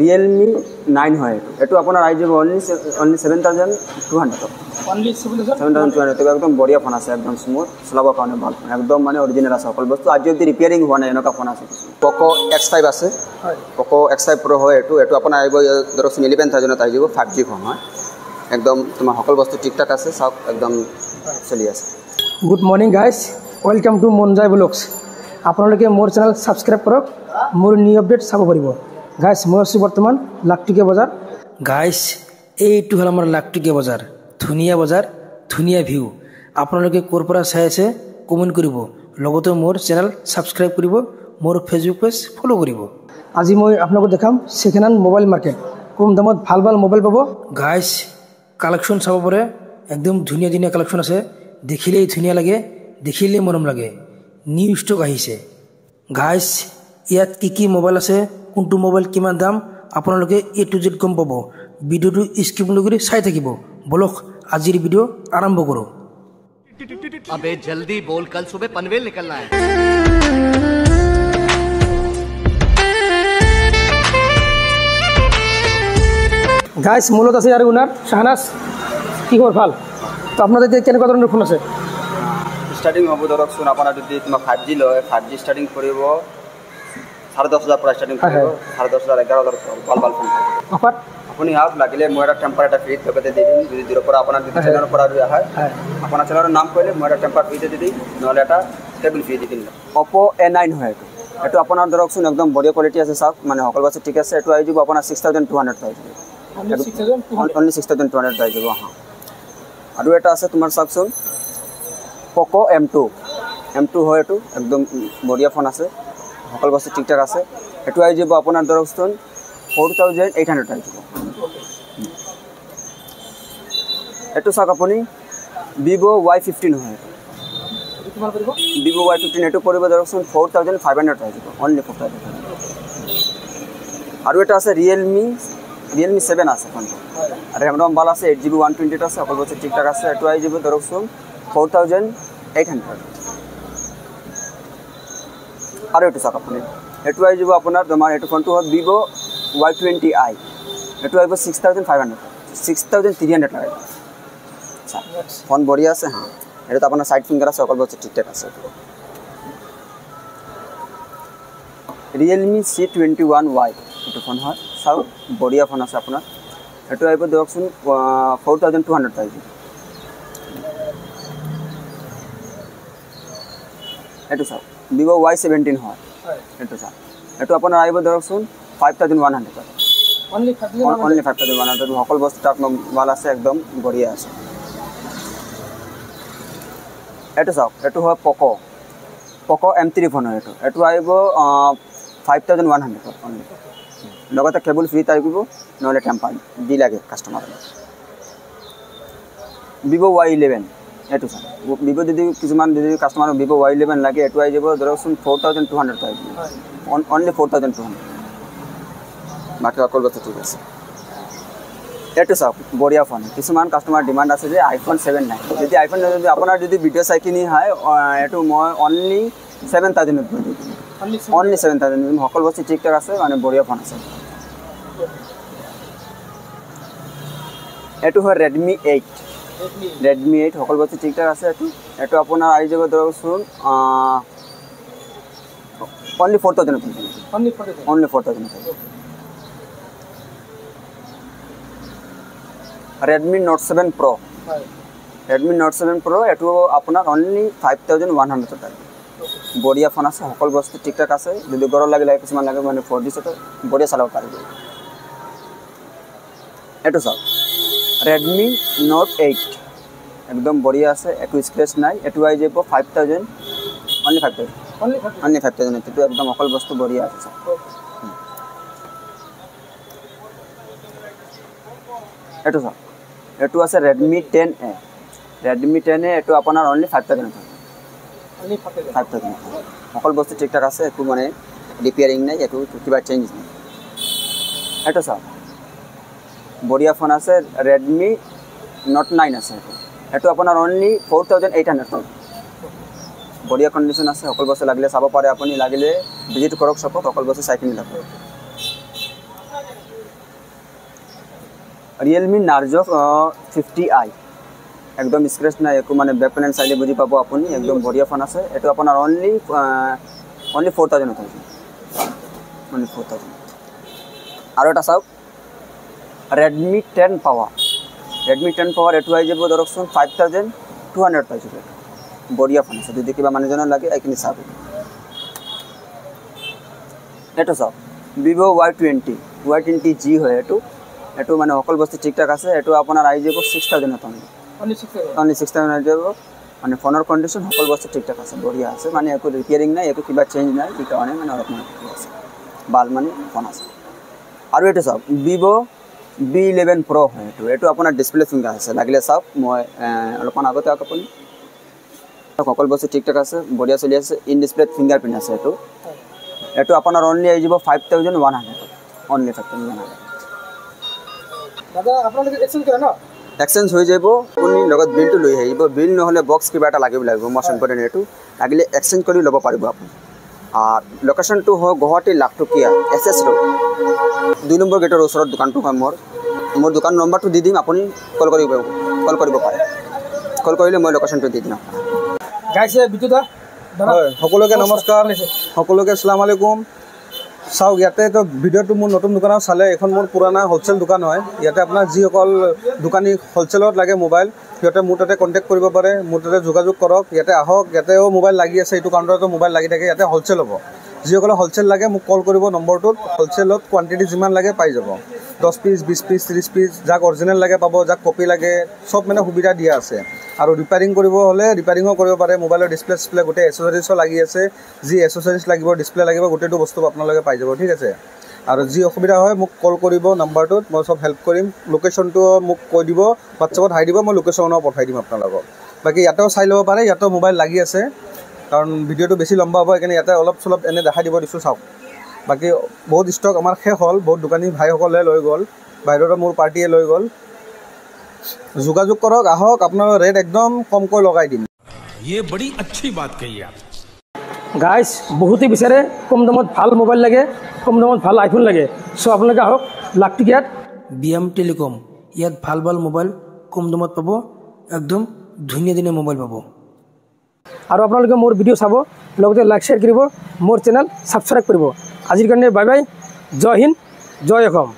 Realme 9 হয় এটো আপোনাৰ আই যাব only 7200 only 7200 একদম বঢ়িয়া ফোন আছে একদম স্মুথ চলাব কাৰণে ভাল একদম মানে অৰিজিনাল আছে সকল বস্তু আজি যদি ৰিপেয়াৰিং হোৱা নাই এনেকা ফোন আছে Poco X5 আছে Poco X5 Pro হয় এটো আপোনাৰ আইব ধৰকচোন 11000 আই যাব 5G ফোন হয় একদম তোমাৰ সকল বস্তু ঠিকঠাক আছে সব একদম চলি আছে good morning guys welcome to Monjai blogs আপোনালোকে মোৰ চেনেল সাবস্ক্ৰাইব কৰক মোৰ নিউ আপডেট চাব পাৰিব গাইস মই আছো বৰ্তমান লাখটুকিয়া বজাৰ গাইস এইটো হল আমাৰ লাখটুকিয়া বজাৰ ধুনিয়া ভিউ আপোনালোকে কোৰ পৰা চাই আছে কমেন্ট কৰিব লগতে মোৰ চেনেল সাবস্ক্ৰাইব কৰিব মোৰ ফেসবুক পেজ ফলো কৰিব আজি মই আপোনালোকক দেখাম সেকেন্ড হ্যান্ড মোবাইল মাৰ্কেট কম দামত ভাল মোবাইল পাব গাইস কালেকশন চাব পাৰে একদম ধুনিয়া কালেকশন আছে দেখিলেই ধুনিয়া লাগে দেখিলেই মৰম লাগে নিউ স্টক আহিছে গাইস ইয়াত কি মোবাইল আছে কোনটো মোবাইল কিমান দাম আপোনালোকে এ টু জেড গম পাব ভিডিওটো স্কিপ নকৰি চাই থাকিব বলক আজিৰ ভিডিও আৰম্ভ কৰো अबे जल्दी बोल कल सुबह पनवेल निकलना है গাইস মূলত আছে আর উনার শাহনাজ কি খবর ভাল তো আপনাদের কেনেকুৱা ধৰণৰ ফোন আছে স্টাৰ্টিং হব ধৰকচোন আপোনাৰ যদি তোমাৰ 5G লয় 5G স্টাৰ্টিং কৰিব 10500 পৰা স্টাৰ্টিং কৰিব 10500 11000 ভাল ফোন অফার আপুনি আপ লাগিলে মই এটা টেম্পার এটা ফ্রি টকতে দিম যদি দূৰ পৰা আপোনাৰ যদি চেনেলৰ পৰা আহে আপোনাৰ চেনেলৰ নাম কইলে মই এটা টেম্পার ফ্রি দি দিম নহলে এটা টেবল ফ্রি দি দিম Oppo A9 হয় এটো আপোনাৰ ধৰকচোন একদম বঢ়িয়া কোৱালিটি আছে সব মানে সকল বস্তু ঠিক আছে এটো আই যাব আপোনাৰ 6200 পাই যাব only 6200 পাই যাব হা আৰু এটা আছে তোমাৰ চাওকচোন Poco M2 হয় এটো একদম বঢ়িয়া ফোন আছে সকল বস্তু ঠিকঠাক আছে এটো আই যাব আপোনাৰ ধৰকচোন 4800 আই যাব এটো চাওক আপুনি Vivo Y15 হয় Vivo Y15 এটো পৰিব ধৰকচোন 4500 আই যাব only 4000 আৰু এটা আছে Realme 7 আছে ফোনটো RAM ভাল আছে 8GB 128 আছে সকল বস্তু ঠিকঠাক আছে এটো আই যাব ধৰকচোন 4800 আৰু এটো চাওক আপুনি এটো আই যাব আপোনাৰ তোমাৰ এটো ফোনটো হয় Vivo Y20i এটো আইব 6300 লাগে ফোন বঢ়িয়া আছে হ্যাঁ এটা তো আপনার সাইড ফিঙ্গার আছে সকল বস্তু ঠিকঠাক আছে Realme C21y এটো ফোন হয় সব বঢ়িয়া ফোন আছে আপনার এটো আইব দেখুন 4200 পাইবে এটো সব Vivo Y17 হয় এটো সব এটো আপনার আইব দেখুন 5100 only 5100 সকল বস্তু তাক ভাল আছে একদম বঢ়িয়া আছে এটো চাওক এটো হয় Poco M3 ফোন হয় এটো আইব 5100 only লগতে কেবল ফ্রি থাকিব নহলে টেম্পার দি লাগে কাস্টমার Vivo Y11 এটো চাওক Vivo যদি কিছুমান যদি কাস্টমার Vivo Y11 লাগে এটো আই যাব ধৰকচোন 4200 পাই only 4200 বাকি সকল বস্তু ঠিক আছে এটো চাওক বঢ়িয়া ফোন কিছুমান কাস্টমার ডিমান্ড আছে যে iPhone 7 নাই যদি iPhone যদি আপোনাৰ যদি ভিডিও চাই কিনি হয় এটো মই only 7000 only 7000 সকল বস্তু ঠিকঠাক আছে মানে বঢ়িয়া ফোন আছে এটো হয় Redmi 8 সকল বস্তু ঠিকঠাক আছে এটো আপোনাৰ আই যাব ধৰকচোন only 4000 only 4000 Redmi Note 7 Pro এটো আপোনাৰ only 5100 টাকা বঢ়িয়া ফোন আছে সকল বস্তু ঠিকঠাক আছে যদি গৰ লাগিলে কিছুমান লাগে মানে 4G সেট বঢ়িয়া চালাব পাৰিব এটো চাওক Redmi Note 8 একদম বঢ়িয়া আছে একো স্ক্র্যাচ নাই এটো আই যাব 5000 only 5000 এটো একদম সকল বস্তু বঢ়িয়া আছে এটো চাওক এটো আছে Redmi 10A এটো আপোনাৰ only 5000 সকল বস্তু ঠিকঠাক আছে একো মানে রিপেয়ারিং নাই একো কিবা চেঞ্জ নাই এটো চাওক বঢ়িয়া ফোন আছে Redmi Note 9 আছে এটো আপোনাৰ only 4800 বঢ়িয়া কন্ডিশন আছে সকল বস্তু লাগিলে চাব পাৰে আপুনি লাগিলে ভিজিট কৰক শপত সকল বস্তু চাই কিনি লওক Realme Narzo 50i একদম স্ক্ৰেচ নাই একো মানে বেক পেনেল চাইলে বুজি পাব আপুনি একদম বঢ়িয়া ফোন আছে এটো আপোনাৰ অনলি 4000 আছে অনলি 4000 আৰু এটা চাওক Redmi 10 Power এটো আই যাব ধৰকচোন 5200 পাইছো বঢ়িয়া ফোন আছে যদি কিবা মানে জন লাগে এইখিনি চাব এটো চাওক Vivo Y20G হয় এটো মানে সকল বস্তু ঠিকঠাক আছে এটো আপোনাৰ আই যাব 6000 আছে only 6000 আই যাব মানে ফোনৰ কন্ডিশন সকল বস্তু ঠিকঠাক আছে বঢ়িয়া আছে মানে একো ৰিপেয়াৰিং নাই একো কিবা চেঞ্জ নাই এই কাৰণে মানে অলপমান আছে বাল মানে ফোন আছে আৰু এটা চাওক Vivo B11 Pro হয় এটো আপোনাৰ ডিসপ্লে ফিঙ্গার আছে লাগিলে চাওক মই অলপমান আগতে আপুনি সকল বস্তু ঠিকঠাক আছে বঢ়িয়া চলি আছে ইন ডিসপ্লে ফিঙ্গারপ্রিন্ট আছে এটো আপোনাৰ অনলি আই যাব 5100 অনলি 5100 দাদা আপোনালোকে এক্সচেঞ্জ কৰে ন এক্সচেঞ্জ হৈ যাব আপুনি লগত বিলটো লৈ আহিব বিল নহলে বক্স কিবা এটা লাগিব মষ্ট ইম্পৰ্টেন্ট এটো লাগিলে এক্সচেঞ্জ কৰি ল'ব পাৰিব আপুনি আৰ লোকেশনটো হয় গুৱাহাটী লাখটকিয়া SS ৰোড 2 নম্বৰ গেটৰ ওচৰত দোকানটো হয় মোৰ দোকান নম্বৰটো দি দিম আপুনি কল কৰিব পাৰে কল কৰিলে মই লোকেশনটো দি দিম গাইস বিটুদা হয় সকলোকে নমস্কাৰ সকলোকে আসসালামু আলাইকুম চাওক ইয়াতে তো ভিডিওটো মোৰ নতুন দোকানত চালে এখন মোৰ পুৰানা হোলসেল দোকান হয় ইয়াতে আপোনাৰ যিসকল দোকানী হোলসেলত লাগে মোবাইল সিহঁতে মোৰ তাতে কন্টেক্ট কৰিব পাৰে মোৰ তাতে যোগাযোগ কৰক ইয়াতে আহক ইয়াতেও মোবাইল লাগি আছে এইটো কাউণ্টাৰতো মোবাইল লাগি থাকে ইয়াতে হোলসেল হ'ব যিসকল হোলসেল লাগে মোক কল কৰিব নম্বৰটোত হোলসেলত কোৱান্টিটি যিমান লাগে পাই যাব 10 পিস 20 পিস 30 পিস যাক অৰিজিনাল লাগে পাব যাক কপি লাগে সব মানে সুবিধা দিয়া আছে আৰু ৰিপেয়াৰিং কৰিব হলে ৰিপেয়াৰিংও কৰিব পাৰে মোবাইলৰ ডিসপ্লে গোটে এসেসৰিজও লাগি আছে যি এসেসৰিজ লাগিব ডিসপ্লে লাগিব গোটেটো বস্তু আপোনালোকে পাই যাব ঠিক আছে আৰু যি অসুবিধা হয় মোক কল কৰিব নম্বৰটোত মই সব হেল্প কৰিম লোকেশনটো মোক কৈ দিব WhatsAppত হাই দিব মই লোকেশনও পঠাই দিম আপোনালোকক বাকি ইয়াতেও চাই ল'ব পাৰে ইয়াতেও মোবাইল লাগি আছে কাৰণ ভিডিওটো বেছি লম্বা হ'ব এখানে ইয়াতে অলপ চলপ এনে দেখাই দিব দিছো চাওক বাকি বহুত ষ্টক আমাৰ শেষ হ'ল বহুত দোকানী ভাইসকলে লৈ গ'ল বাইৰৰ মোৰ পাৰ্টিয়ে লৈ গ'ল যোগাযোগ কৰক আহক আপোনাৰ ৰেট একদম কমকৈ লগাই দিম ये बड़ी अच्छी बात कही आप গাইস বহুতে বিচাৰে কম দামত ভাল মোবাইল লাগে কম দামত ভাল আইফোন লাগে সো আপোনালোকে আহক লাখটকিয়াত বিএম টেলিকম ইয়াত ভাল ভাল মোবাইল কম দামত পাব একদম ধুনীয়া দিনে মোবাইল পাব আৰু আপোনালোকে মোৰ ভিডিও চাব লগতে লাইক শেয়াৰ কৰিব মোৰ চেনেল সাবস্ক্ৰাইব কৰিব আজিৰ কাৰণে বাই বাই জয় হিন্দ জয় অসম